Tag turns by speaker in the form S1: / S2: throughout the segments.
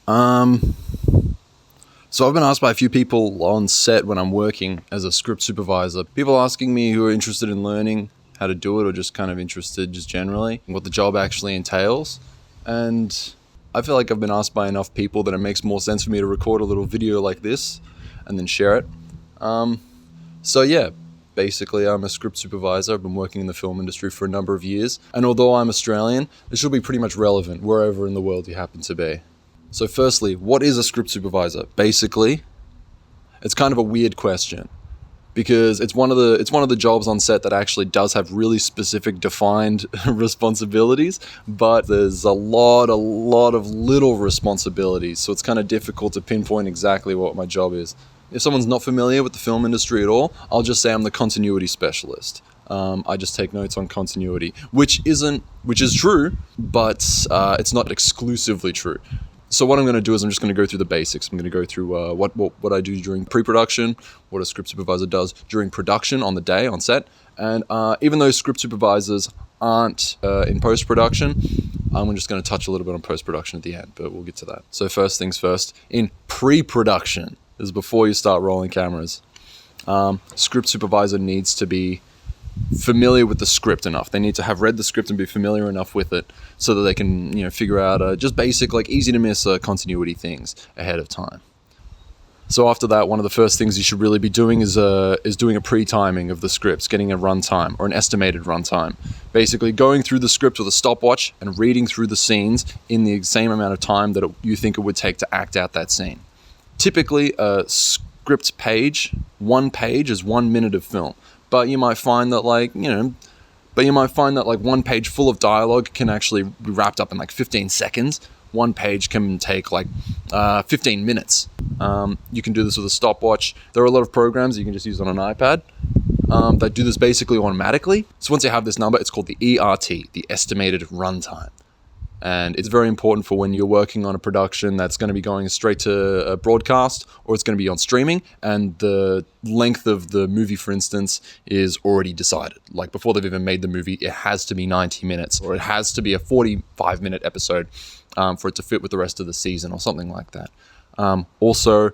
S1: Um, so I've been asked by a few people on set when I'm working as a script supervisor. People asking me who are interested in learning how to do it or just kind of interested just generally in what the job actually entails. And I feel like I've been asked by enough people that it makes more sense for me to record a little video like this and then share it. So yeah, basically I'm a script supervisor. I've been working in the film industry for a number of years. And although I'm Australian, this should be pretty much relevant wherever in the world you happen to be. So firstly, what is a script supervisor? Basically, it's kind of a weird question because it's one of the jobs on set that actually does have really specific defined responsibilities, but there's a lot of little responsibilities. So it's kind of difficult to pinpoint exactly what my job is. If someone's not familiar with the film industry at all, I'll just say I'm the continuity specialist. I just take notes on continuity, which is true, but it's not exclusively true. So what I'm going to do is I'm just going to go through the basics. I'm going to go through what I do during pre-production, what a script supervisor does during production on the day, on set. And even though script supervisors aren't in post-production, I'm just going to touch a little bit on post-production at the end, but we'll get to that. So first things first, in pre-production, this is before you start rolling cameras, script supervisor needs to be familiar with the script enough. They need to have read the script and be familiar enough with it so that they can, figure out just basic, easy to miss continuity things ahead of time. So after that, one of the first things you should really be doing is doing a pre-timing of the scripts, getting a runtime or an estimated runtime. Basically going through the script with a stopwatch and reading through the scenes in the same amount of time that you think it would take to act out that scene. Typically, a script page, one page is 1 minute of film. But you might find that one page full of dialogue can actually be wrapped up in 15 seconds. One page can take 15 minutes. You can do this with a stopwatch. There are a lot of programs you can just use on an iPad that do this basically automatically. So once you have this number, it's called the ERT, the estimated runtime. And it's very important for when you're working on a production that's going to be going straight to a broadcast or it's going to be on streaming, and the length of the movie, for instance, is already decided. Before they've even made the movie, it has to be 90 minutes or it has to be a 45-minute episode for it to fit with the rest of the season or something like that. Also,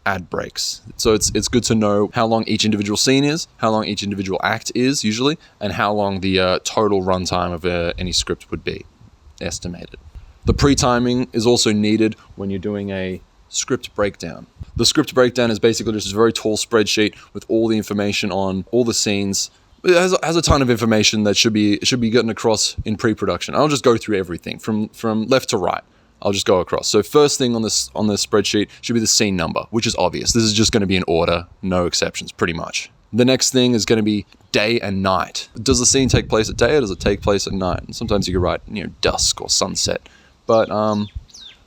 S1: ad breaks. So it's good to know how long each individual scene is, how long each individual act is usually, and how long the total runtime of any script would be. Estimated. The pre-timing is also needed when you're doing a script breakdown. The script breakdown is basically just a very tall spreadsheet with all the information on all the scenes. It has a ton of information that should be gotten across in pre-production. I'll just go through everything from left to right. I'll just go across. So first thing on this spreadsheet should be the scene number, which is obvious. This is just going to be in order, no exceptions, pretty much. The next thing is going to be day and night. Does the scene take place at day or does it take place at night? And sometimes you could write, dusk or sunset. But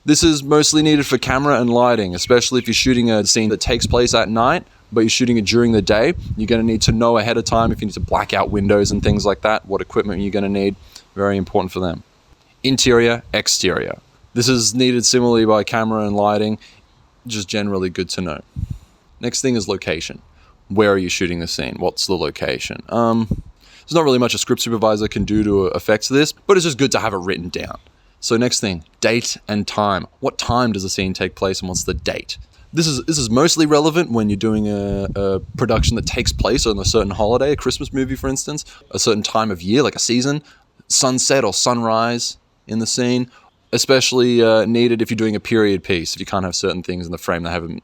S1: this is mostly needed for camera and lighting, especially if you're shooting a scene that takes place at night, but you're shooting it during the day. You're going to need to know ahead of time if you need to black out windows and things like that, what equipment you're going to need. Very important for them. Interior, exterior. This is needed similarly by camera and lighting, just generally good to know. Next thing is location. Where are you shooting the scene? What's the location? There's not really much a script supervisor can do to affect this, but it's just good to have it written down. So next thing, date and time. What time does the scene take place and what's the date? This is mostly relevant when you're doing a production that takes place on a certain holiday, a Christmas movie, for instance, a certain time of year, like a season, sunset or sunrise in the scene. Especially needed if you're doing a period piece, if you can't have certain things in the frame that haven't,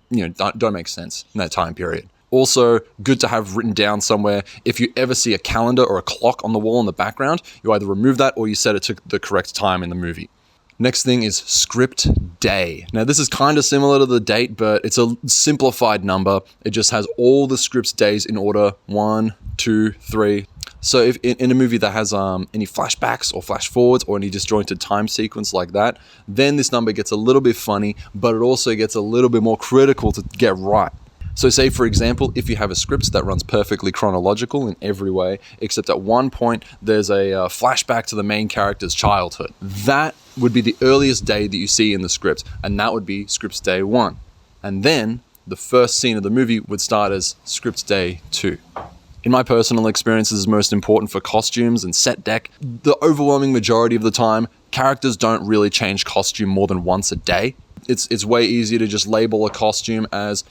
S1: don't make sense in that time period. Also, good to have written down somewhere. If you ever see a calendar or a clock on the wall in the background, you either remove that or you set it to the correct time in the movie. Next thing is script day. Now, this is kind of similar to the date, but it's a simplified number. It just has all the script's days in order, 1, 2, 3. So if in a movie that has any flashbacks or flash forwards or any disjointed time sequence like that, then this number gets a little bit funny, but it also gets a little bit more critical to get right. So say, for example, if you have a script that runs perfectly chronological in every way, except at one point there's a flashback to the main character's childhood. That would be the earliest day that you see in the script, and that would be script day 1. And then the first scene of the movie would start as script day 2. In my personal experience, this is most important for costumes and set deck. The overwhelming majority of the time, characters don't really change costume more than once a day. It's way easier to just label a costume as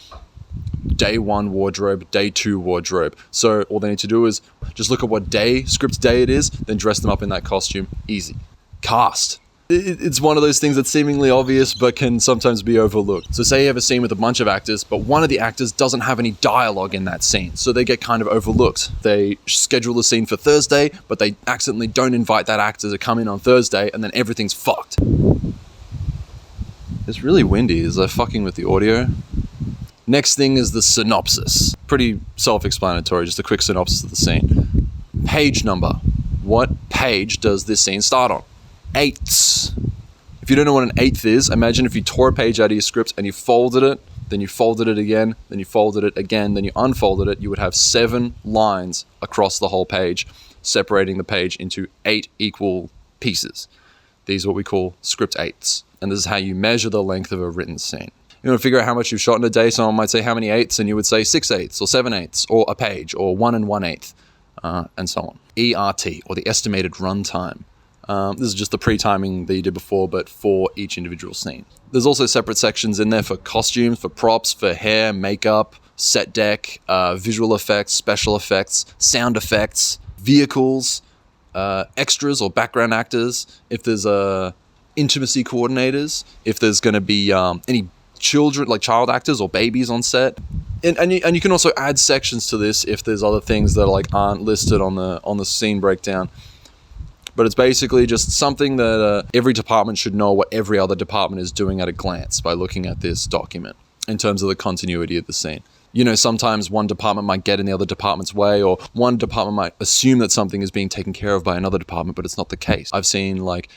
S1: day 1 wardrobe, day 2 wardrobe. So all they need to do is just look at what script day it is, then dress them up in that costume. Easy. Cast. It's one of those things that's seemingly obvious but can sometimes be overlooked. So say you have a scene with a bunch of actors, but one of the actors doesn't have any dialogue in that scene, so they get kind of overlooked. They schedule the scene for Thursday, but they accidentally don't invite that actor to come in on Thursday, and then everything's fucked. It's really windy. Is that fucking with the audio? Next thing is the synopsis. Pretty self-explanatory, just a quick synopsis of the scene. Page number. What page does this scene start on? Eighths. If you don't know what an eighth is, imagine if you tore a page out of your script and you folded it, then you folded it again, then you folded it again, then you unfolded it, you would have 7 lines across the whole page, separating the page into 8 equal pieces. These are what we call script eighths. And this is how you measure the length of a written scene. You want to figure out how much you've shot in a day, someone might say how many eighths, and you would say 6 eighths, or 7 eighths, or a page, or 1 1/8, and so on. ERT, or the estimated run time. This is just the pre-timing that you did before, but for each individual scene. There's also separate sections in there for costumes, for props, for hair, makeup, set deck, visual effects, special effects, sound effects, vehicles, extras or background actors, if there's intimacy coordinators, if there's going to be any children, like child actors or babies on set. And you can also add sections to this if there's other things that like aren't listed on the scene breakdown. But it's basically just something that every department should know what every other department is doing at a glance by looking at this document in terms of the continuity of the scene. You know, sometimes one department might get in the other department's way, or one department might assume that something is being taken care of by another department, but it's not the case. I've seen like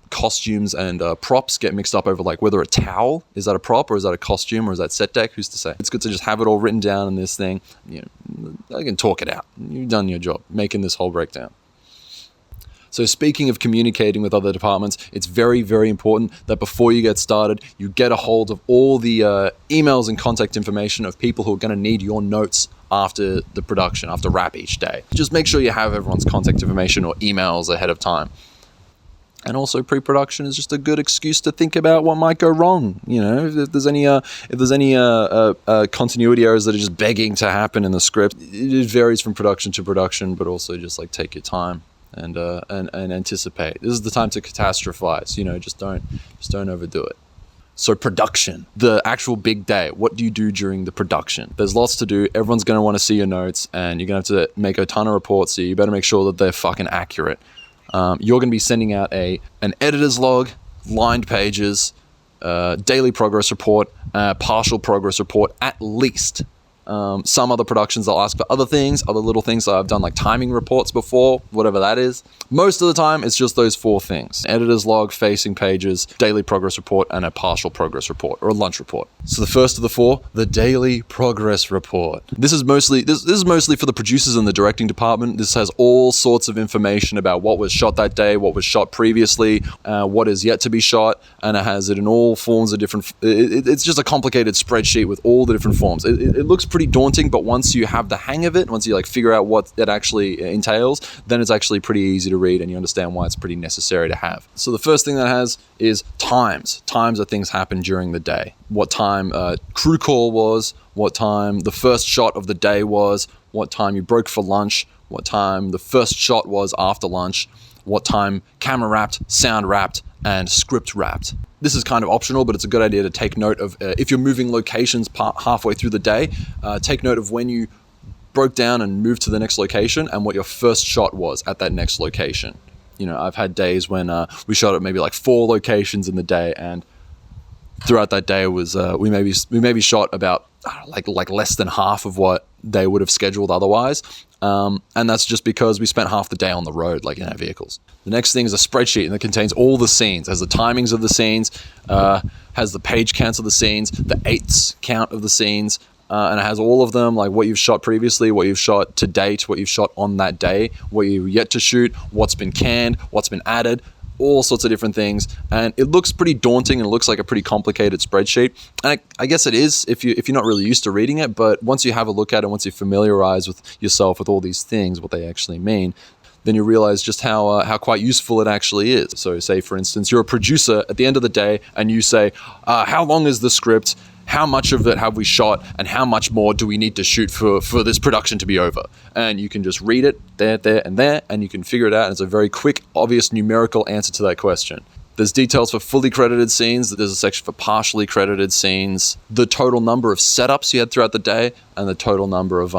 S1: costumes and props get mixed up over like whether a towel, is that a prop or is that a costume or is that set deck? Who's to say? It's good to just have it all written down in this thing. You know, I can talk it out. You've done your job making this whole breakdown. So speaking of communicating with other departments, it's very, very important that before you get started, you get a hold of all the emails and contact information of people who are going to need your notes after the production, after wrap each day. Just make sure you have everyone's contact information or emails ahead of time. And also pre-production is just a good excuse to think about what might go wrong. You know, if there's any continuity errors that are just begging to happen in the script, it varies from production to production, but also just like take your time and anticipate. This is the time to catastrophize. You know, just don't overdo it. So production, the actual big day. What do you do during the production? There's lots to do. Everyone's going to want to see your notes, and you're going to have to make a ton of reports. So you better make sure that they're fucking accurate. You're going to be sending out an editor's log, lined pages, daily progress report, partial progress report, at least. Some other productions I'll ask for other things, other little things that I've done like timing reports before, whatever that is. Most of the time, it's just those 4 things: editor's log, facing pages, daily progress report, and a partial progress report or a lunch report. So the first of the 4, the daily progress report. This is mostly for the producers and the directing department. This has all sorts of information about what was shot that day, what was shot previously, what is yet to be shot, and it has it in all forms of different. It's just a complicated spreadsheet with all the different forms. It looks pretty daunting, but once you have the hang of it, once you like figure out what it actually entails, then it's actually pretty easy to read and you understand why it's pretty necessary to have. So the first thing that has is times that things happen during the day. What time crew call was, what time the first shot of the day was, what time you broke for lunch, what time the first shot was after lunch, what time camera wrapped, sound wrapped, and script wrapped. This is kind of optional, but it's a good idea to take note of if you're moving locations halfway through the day, take note of when you broke down and moved to the next location and what your first shot was at that next location. You know, I've had days when we shot at maybe like 4 locations in the day, and throughout that day was we maybe shot about like less than half of what they would have scheduled otherwise. And that's just because we spent half the day on the road, like in our vehicles. The next thing is a spreadsheet, and it contains all the scenes, has the timings of the scenes, has the page counts of the scenes, the eighths count of the scenes, and it has all of them, like what you've shot previously, what you've shot to date, what you've shot on that day, what you've yet to shoot, what's been canned, what's been added, all sorts of different things. And it looks pretty daunting and it looks like a pretty complicated spreadsheet. And I guess it is if you're not really used to reading it, but once you have a look at it, once you familiarize with yourself with all these things, what they actually mean, then you realize just how quite useful it actually is. So say, for instance, you're a producer at the end of the day and you say, how long is the script? How much of it have we shot? And how much more do we need to shoot for this production to be over? And you can just read it there, and you can figure it out. And it's a very quick, obvious numerical answer to that question. There's details for fully credited scenes. There's a section for partially credited scenes. The total number of setups you had throughout the day, and the total number of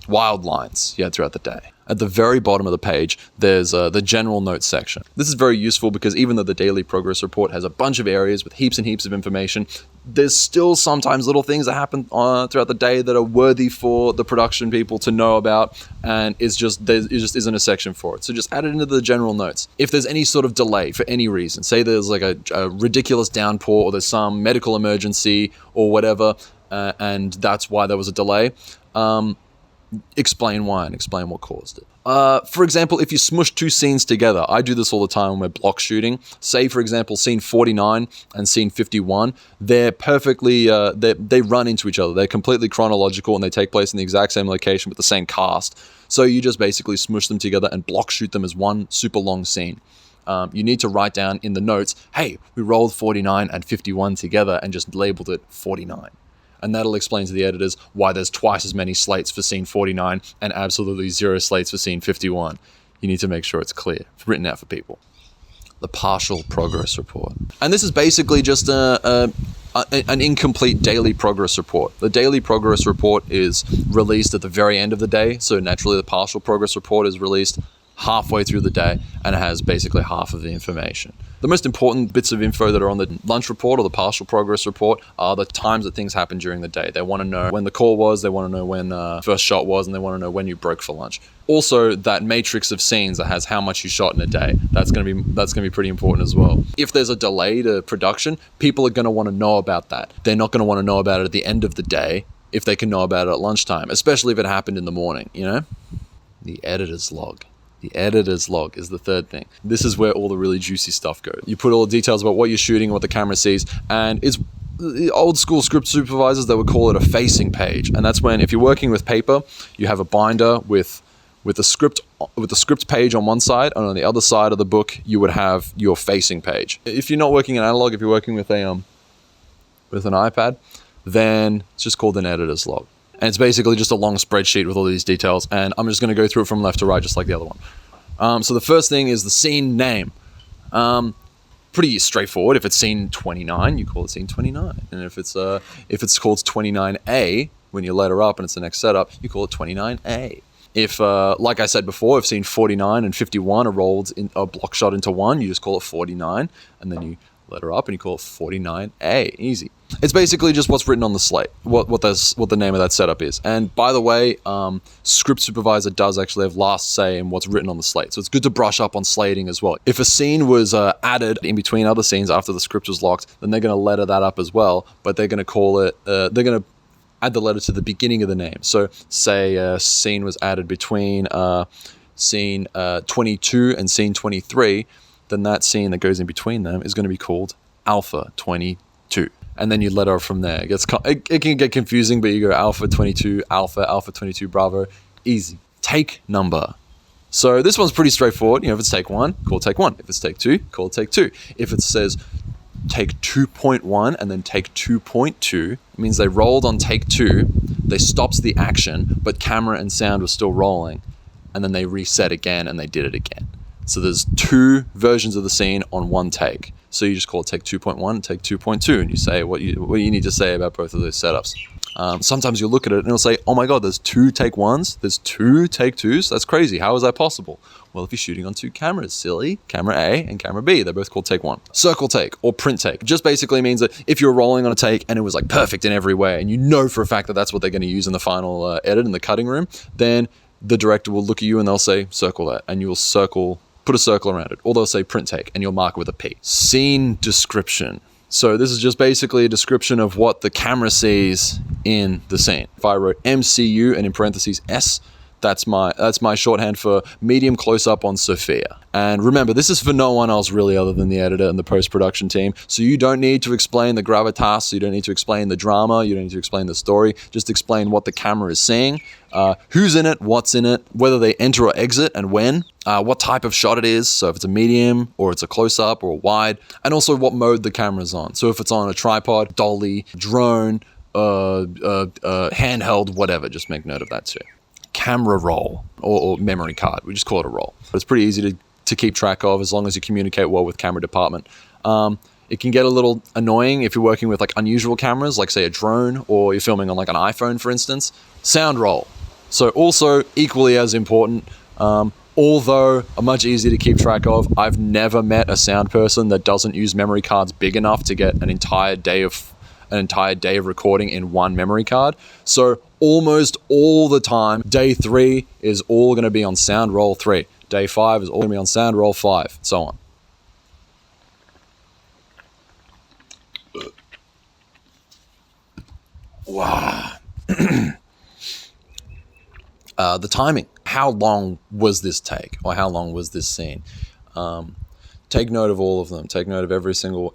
S1: wild lines you had throughout the day. At the very bottom of the page, there's the general notes section. This is very useful because even though the daily progress report has a bunch of areas with heaps and heaps of information, there's still sometimes little things that happen throughout the day that are worthy for the production people to know about, and there just isn't a section for it. So just add it into the general notes. If there's any sort of delay for any reason, say there's like a ridiculous downpour or there's some medical emergency or whatever, and that's why there was a delay, explain why and explain what caused it. For example, if you smush two scenes together, I do this all the time when we're block shooting. Say, for example, scene 49 and scene 51, they're perfectly, they run into each other. They're completely chronological and they take place in the exact same location with the same cast. So you just basically smush them together and block shoot them as one super long scene. You need to write down in the notes, hey, we rolled 49 and 51 together and just labeled it 49. And that'll explain to the editors why there's twice as many slates for scene 49 and absolutely 0 slates for scene 51. You need to make sure it's clear. It's written out for people. The partial progress report. And this is basically just an incomplete daily progress report. The daily progress report is released at the very end of the day. So naturally the partial progress report is released halfway through the day and it has basically half of the information. The most important bits of info that are on the lunch report or the partial progress report are the times that things happen during the day. They want to know when the call was, they want to know when first shot was, and they want to know when you broke for lunch. Also, that matrix of scenes that has how much you shot in a day, that's going to be pretty important as well. If there's a delay to production, people are going to want to know about that. They're not going to want to know about it at the end of the day if they can know about it at lunchtime, especially if it happened in the morning, you know? The editor's log. The editor's log is the third thing. This is where all the really juicy stuff goes. You put all the details about what you're shooting, what the camera sees, and it's the old school script supervisors, they would call it a facing page. And that's when, if you're working with paper, you have a binder with the script page on one side, and on the other side of the book, you would have your facing page. If you're not working in analog, if you're working with an iPad, then it's just called an editor's log. And it's basically just a long spreadsheet with all these details. And I'm just going to go through it from left to right, just like the other one. So the first thing is the scene name. Pretty straightforward. If it's scene 29, you call it scene 29. And if it's called 29A, when you letter up and it's the next setup, you call it 29A. If, like I said before, if scene 49 and 51 are rolled in a block shot into one, you just call it 49. And then you letter up and you call it 49A. Easy. It's basically just what's written on the slate, what the name of that setup is. And by the way, Script Supervisor does actually have last say in what's written on the slate. So it's good to brush up on slating as well. If a scene was added in between other scenes after the script was locked, then they're going to letter that up as well, but they're going to call it, they're going to add the letter to the beginning of the name. So say a scene was added between scene 22 and scene 23, then that scene that goes in between them is going to be called Alpha 22. And then you letter from there. It can get confusing, but you go Alpha 22, Alpha 22, Bravo, easy. Take number. So this one's pretty straightforward. You know, if it's take 1, call it take 1. If it's take 2, call it take 2. If it says take 2.1 and then take 2.2, it means they rolled on take 2, they stopped the action, but camera and sound were still rolling, and then they reset again and they did it again. So there's 2 versions of the scene on one take. So you just call it take 2.1 and take 2.2, and you say what you need to say about both of those setups. Sometimes you'll look at it and it'll say, oh my God, there's 2 take 1s, there's 2 take 2s. That's crazy. How is that possible? Well, if you're shooting on 2 cameras, silly, camera A and camera B, they're both called take 1. Circle take or print take just basically means that if you're rolling on a take and it was like perfect in every way, and you know for a fact that that's what they're going to use in the final edit in the cutting room, then the director will look at you and they'll say, circle that, and you will put a circle around it, or they'll say print take, and you'll mark it with a P. Scene description. So this is just basically a description of what the camera sees in the scene. If I wrote MCU and in parentheses S, That's my shorthand for medium close-up on Sophia. And remember, this is for no one else really other than the editor and the post-production team. So you don't need to explain the gravitas, you don't need to explain the drama, you don't need to explain the story. Just explain what the camera is seeing, who's in it, what's in it, whether they enter or exit and when, what type of shot it is, so if it's a medium or it's a close-up or a wide, and also what mode the camera's on. So if it's on a tripod, dolly, drone, handheld, whatever, just make note of that too. Camera roll or memory card, we just call it a roll. It's pretty easy to keep track of as long as you communicate well with camera department. It can get a little annoying if you're working with like unusual cameras, like say a drone, or you're filming on like an iPhone, for instance. Sound roll. So also equally as important, although much easier to keep track of. I've never met a sound person that doesn't use memory cards big enough to get an entire day of recording in one memory card. So almost all the time, day 3 is all going to be on sound roll 3. Day 5 is all going to be on sound roll 5, so on. Wow. The timing. How long was this take, or how long was this scene? Take note of all of them. Take note of every single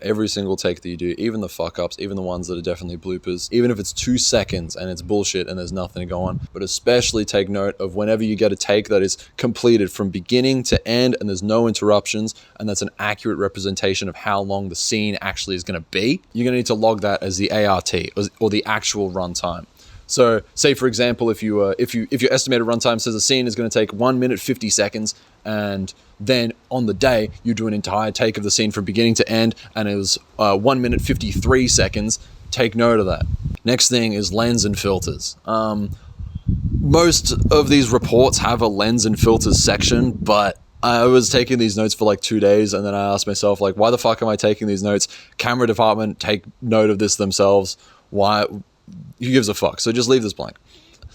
S1: take that you do, even the fuck ups, even the ones that are definitely bloopers, even if it's 2 seconds and it's bullshit and there's nothing to go on. But especially take note of whenever you get a take that is completed from beginning to end and there's no interruptions, and that's an accurate representation of how long the scene actually is going to be. You're going to need to log that as the ART or the actual runtime. So say, for example, if your estimated runtime says a scene is going to take 1 minute 50 seconds, and then on the day you do an entire take of the scene from beginning to end and it was 1 minute 53 seconds, take note of that. Next thing is lens and filters. Most of these reports have a lens and filters section, but I was taking these notes for like 2 days, and then I asked myself, like, why the fuck am I taking these notes? Camera department, take note of this themselves. Why? Who gives a fuck? So just leave this blank.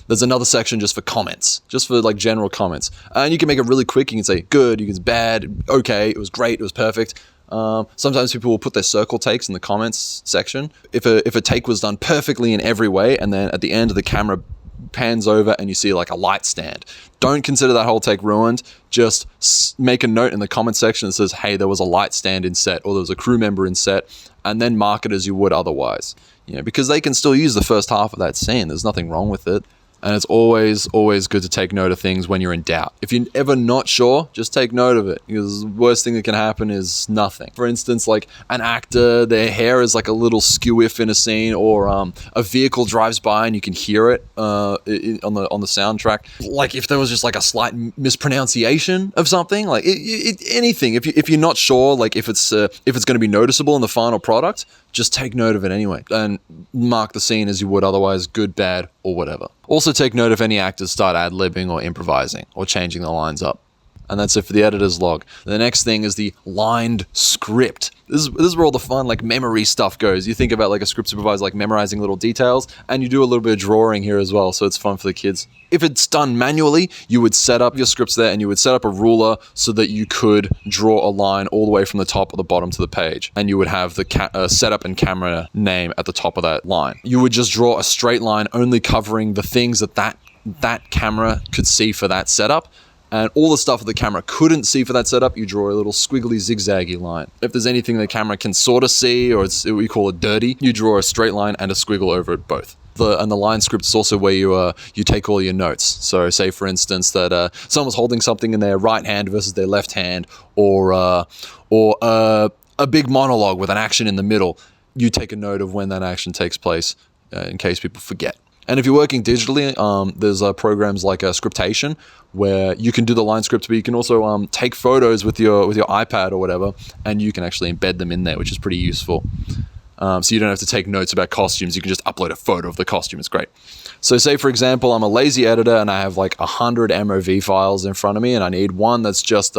S1: There's another section just for comments, just for like general comments. And you can make it really quick. You can say good, you can say bad, okay, it was great, it was perfect. Sometimes people will put their circle takes in the comments section. If a take was done perfectly in every way, and then at the end the camera pans over and you see like a light stand, don't consider that whole take ruined. Just make a note in the comment section that says, hey, there was a light stand in set, or there was a crew member in set, and then mark it as you would otherwise. You know, because they can still use the first half of that scene. There's nothing wrong with it. And it's always good to take note of things when you're in doubt. If you're ever not sure, just take note of it, because the worst thing that can happen is nothing. For instance, like an actor, their hair is like a little skew-if in a scene, or a vehicle drives by and you can hear it on the soundtrack. Like if there was just like a slight mispronunciation of something, like anything. If you're not sure, like if it's going to be noticeable in the final product, just take note of it anyway and mark the scene as you would otherwise, good, bad, or whatever. Also take note if any actors start ad-libbing or improvising or changing the lines up. And that's it for the editor's log. The next thing is the lined script. This is where all the fun, like, memory stuff goes. You think about, like, a script supervisor, like, memorizing little details, and you do a little bit of drawing here as well, so it's fun for the kids. If it's done manually, you would set up your scripts there, and you would set up a ruler so that you could draw a line all the way from the top or the bottom to the page, and you would have the setup and camera name at the top of that line. You would just draw a straight line only covering the things that camera could see for that setup, and all the stuff that the camera couldn't see for that setup, you draw a little squiggly zigzaggy line. If there's anything the camera can sort of see, or we call it dirty, you draw a straight line and a squiggle over it both. And the line script is also where you take all your notes. So say, for instance, that someone's holding something in their right hand versus their left hand, or a big monologue with an action in the middle. You take a note of when that action takes place in case people forget. And if you're working digitally, there's programs like Scriptation, where you can do the line script, but you can also take photos with your iPad or whatever, and you can actually embed them in there, which is pretty useful. So you don't have to take notes about costumes. You can just upload a photo of the costume. It's great. So say, for example, I'm a lazy editor and I have like 100 MOV files in front of me, and I need one that's just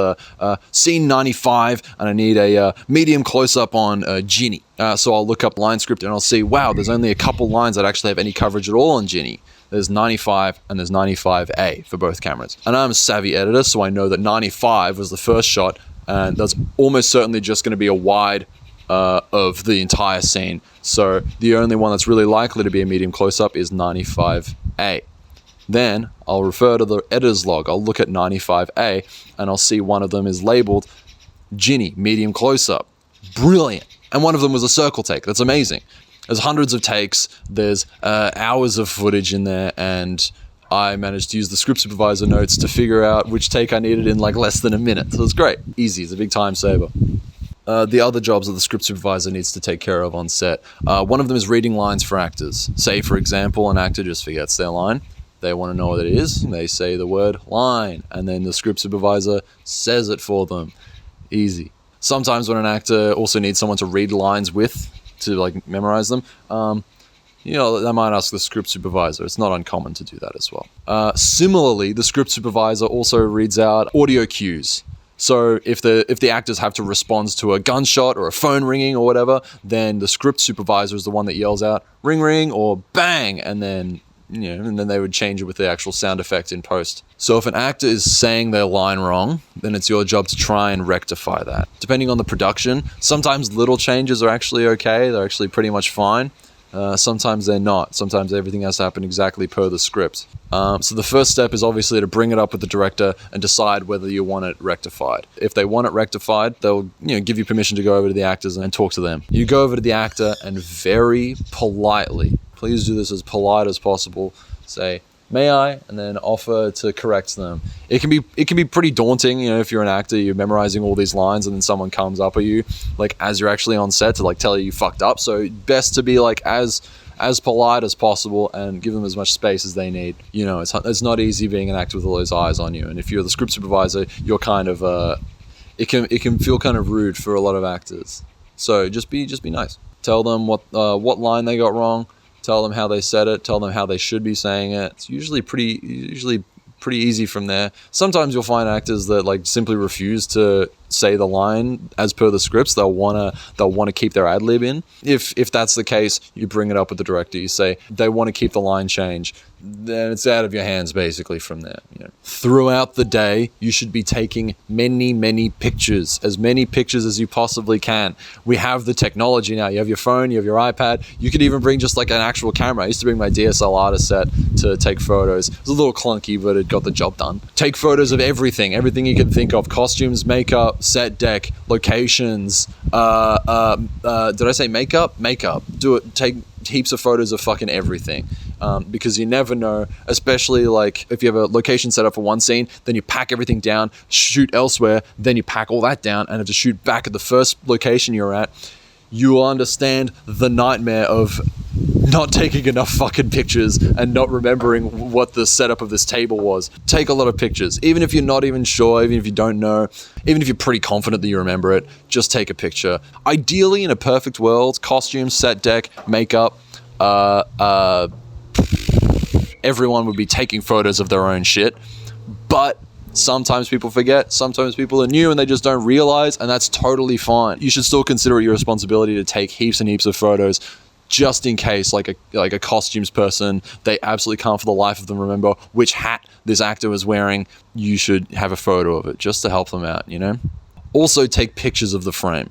S1: scene 95, and I need a medium close-up on Ginny. So I'll look up line script and I'll see, wow, there's only a couple lines that actually have any coverage at all on Ginny. There's 95 and there's 95A for both cameras. And I'm a savvy editor, so I know that 95 was the first shot, and that's almost certainly just going to be a wide of the entire scene. So the only one that's really likely to be a medium close-up is 95A. Then I'll refer to the editor's log. I'll look at 95A and I'll see one of them is labeled Ginny, medium close-up. Brilliant. And one of them was a circle take. That's amazing. There's hundreds of takes. There's hours of footage in there, and I managed to use the script supervisor notes to figure out which take I needed in like less than a minute. So it's great. Easy. It's a big time saver. The other jobs that the script supervisor needs to take care of on set. One of them is reading lines for actors. Say, for example, an actor just forgets their line. They want to know what it is. They say the word line, and then the script supervisor says it for them. Easy. Sometimes when an actor also needs someone to read lines with, to like memorize them, they might ask the script supervisor. It's not uncommon to do that as well. Similarly, the script supervisor also reads out audio cues. So if the actors have to respond to a gunshot or a phone ringing or whatever, then the script supervisor is the one that yells out ring ring or bang, and then they would change it with the actual sound effect in post. So if an actor is saying their line wrong, then it's your job to try and rectify that. Depending on the production, sometimes little changes are actually okay. They're actually pretty much fine. Sometimes they're not. Sometimes everything has to happen exactly per the script. So the first step is obviously to bring it up with the director and decide whether you want it rectified. If they want it rectified, they'll give you permission to go over to the actors and talk to them. You go over to the actor and very politely, please do this as polite as possible, say, may I? And then offer to correct them. It can be pretty daunting, if you're an actor, you're memorizing all these lines and then someone comes up at you, like as you're actually on set to like tell you fucked up. So best to be like as polite as possible and give them as much space as they need. It's not easy being an actor with all those eyes on you. And if you're the script supervisor, you're kind of it can feel kind of rude for a lot of actors. So just be nice. Tell them what line they got wrong. Tell them how they said it. Tell them how they should be saying it. It's usually pretty easy from there. Sometimes you'll find actors that like simply refuse to say the line as per the scripts. They'll wanna keep their ad lib in. If that's the case, you bring it up with the director. You say they want to keep the line change. Then it's out of your hands basically from there. Throughout the day, you should be taking many pictures, as many pictures as you possibly can. We have the technology now. You have your phone, you have your iPad. You could even bring just like an actual camera. I used to bring my DSLR to set to take photos. It was a little clunky, but it got the job done. Take photos of everything you can think of: costumes, makeup, set deck, locations. Did I say makeup? Makeup. Do it. Take heaps of photos of fucking everything, because you never know, especially like if you have a location set up for one scene, then you pack everything down, shoot elsewhere, then you pack all that down and have to shoot back at the first location you're at. You will understand the nightmare of not taking enough fucking pictures and not remembering what the setup of this table was. Take a lot of pictures. Even if you're not even sure, even if you don't know, even if you're pretty confident that you remember it, just take a picture. Ideally, in a perfect world, costumes, set deck, makeup, everyone would be taking photos of their own shit. But sometimes people forget, sometimes people are new and they just don't realize, and that's totally fine. You should still consider it your responsibility to take heaps and heaps of photos, just in case, like a costumes person, they absolutely can't for the life of them remember which hat this actor was wearing. You should have a photo of it just to help them out, Also, take pictures of the frame.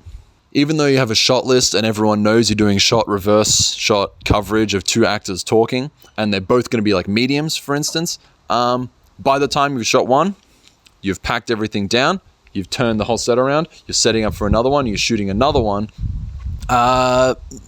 S1: Even though you have a shot list and everyone knows you're doing reverse shot coverage of two actors talking, and they're both going to be like mediums, for instance, by the time you've shot one, you've packed everything down, you've turned the whole set around, you're setting up for another one, you're shooting another one.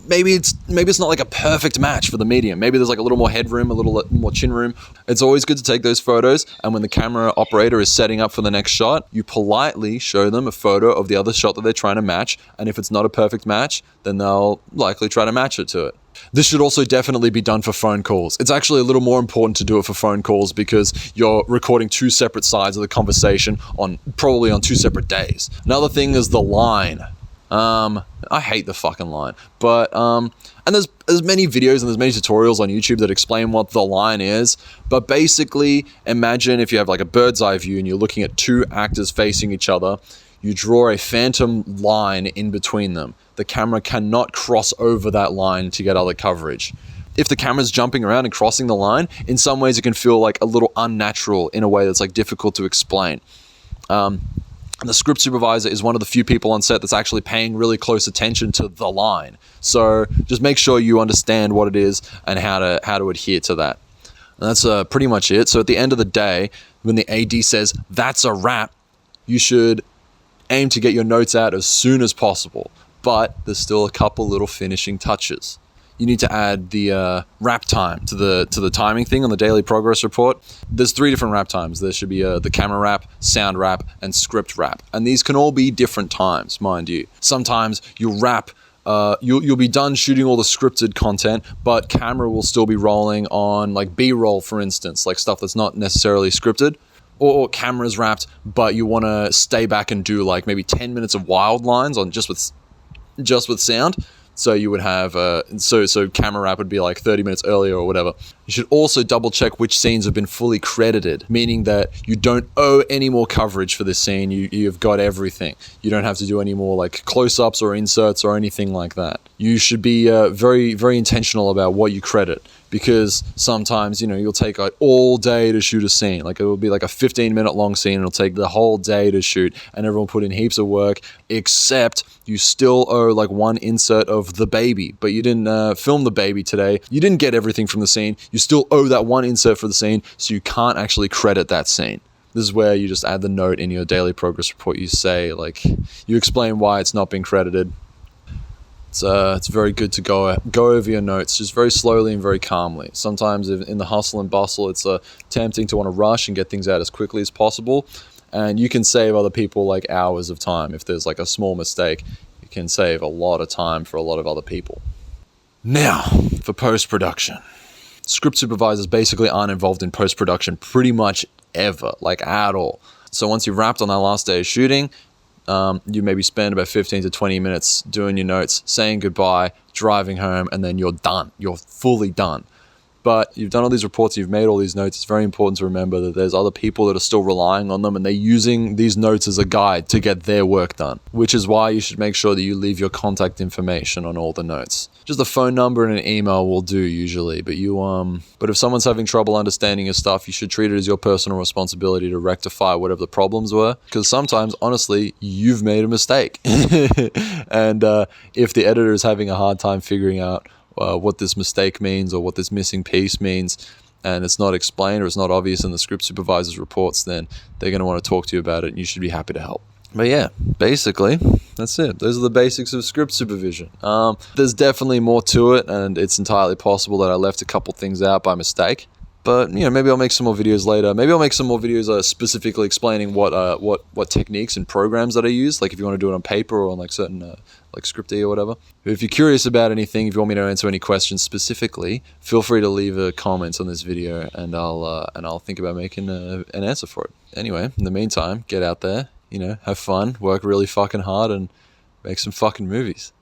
S1: Maybe it's not like a perfect match for the medium. Maybe there's like a little more headroom, a little more chin room. It's always good to take those photos, and when the camera operator is setting up for the next shot, you politely show them a photo of the other shot that they're trying to match, and if it's not a perfect match, then they'll likely try to match it to it. This should also definitely be done for phone calls. It's actually a little more important to do it for phone calls because you're recording two separate sides of the conversation probably on two separate days. Another thing is the line. I hate the fucking line, but and there's many videos and there's many tutorials on YouTube that explain what the line is, but basically imagine if you have like a bird's eye view and you're looking at two actors facing each other. You draw a phantom line in between them. The camera cannot cross over that line to get other coverage. If the camera's jumping around and crossing the line, in some ways it can feel like a little unnatural in a way that's like difficult to explain. The script supervisor is one of the few people on set that's actually paying really close attention to the line. So just make sure you understand what it is and how to adhere to that. And that's pretty much it. So at the end of the day, when the AD says that's a wrap, you should aim to get your notes out as soon as possible. But there's still a couple little finishing touches. You need to add the wrap time to the timing thing on the daily progress report. There's 3 different wrap times. There should be the camera wrap, sound wrap, and script wrap. And these can all be different times, mind you. Sometimes you'll wrap, you'll be done shooting all the scripted content, but camera will still be rolling on like B-roll, for instance, like stuff that's not necessarily scripted. Or camera's wrapped, but you want to stay back and do like maybe 10 minutes of wild lines on just with sound. So you would have, so camera wrap would be like 30 minutes earlier or whatever. You should also double check which scenes have been fully credited, meaning that you don't owe any more coverage for this scene. You've got everything. You don't have to do any more like close-ups or inserts or anything like that. You should be very, very intentional about what you credit, because sometimes, you'll take like all day to shoot a scene. Like it will be like a 15-minute long scene and it'll take the whole day to shoot, and everyone put in heaps of work, except you still owe like one insert of the baby, but you didn't film the baby today. You didn't get everything from the scene. You still owe that one insert for the scene, so you can't actually credit that scene. This is where you just add the note in your daily progress report. You say, like, you explain why it's not been credited. It's very good to go over your notes just very slowly and very calmly. Sometimes in the hustle and bustle, it's tempting to want to rush and get things out as quickly as possible. And you can save other people like hours of time. If there's like a small mistake, you can save a lot of time for a lot of other people. Now, for post-production. Script supervisors basically aren't involved in post-production pretty much ever, like at all. So once you've wrapped on that last day of shooting, you maybe spend about 15 to 20 minutes doing your notes, saying goodbye, driving home, and then you're done. You're fully done. But you've done all these reports, you've made all these notes. It's very important to remember that there's other people that are still relying on them, and they're using these notes as a guide to get their work done, which is why you should make sure that you leave your contact information on all the notes. Just a phone number and an email will do usually, but if someone's having trouble understanding your stuff, you should treat it as your personal responsibility to rectify whatever the problems were, because sometimes, honestly, you've made a mistake. And if the editor is having a hard time figuring out what this mistake means or what this missing piece means, and it's not explained or it's not obvious in the script supervisor's reports, then they're going to want to talk to you about it, and you should be happy to help. But yeah, basically, that's it. Those are the basics of script supervision. There's definitely more to it, and it's entirely possible that I left a couple things out by mistake. But maybe I'll make some more videos later. Maybe I'll make some more videos specifically explaining what techniques and programs that I use. Like if you want to do it on paper or on like certain like Scripty or whatever. If you're curious about anything, if you want me to answer any questions specifically, feel free to leave a comment on this video, and I'll think about making an answer for it. Anyway, in the meantime, get out there, have fun, work really fucking hard, and make some fucking movies.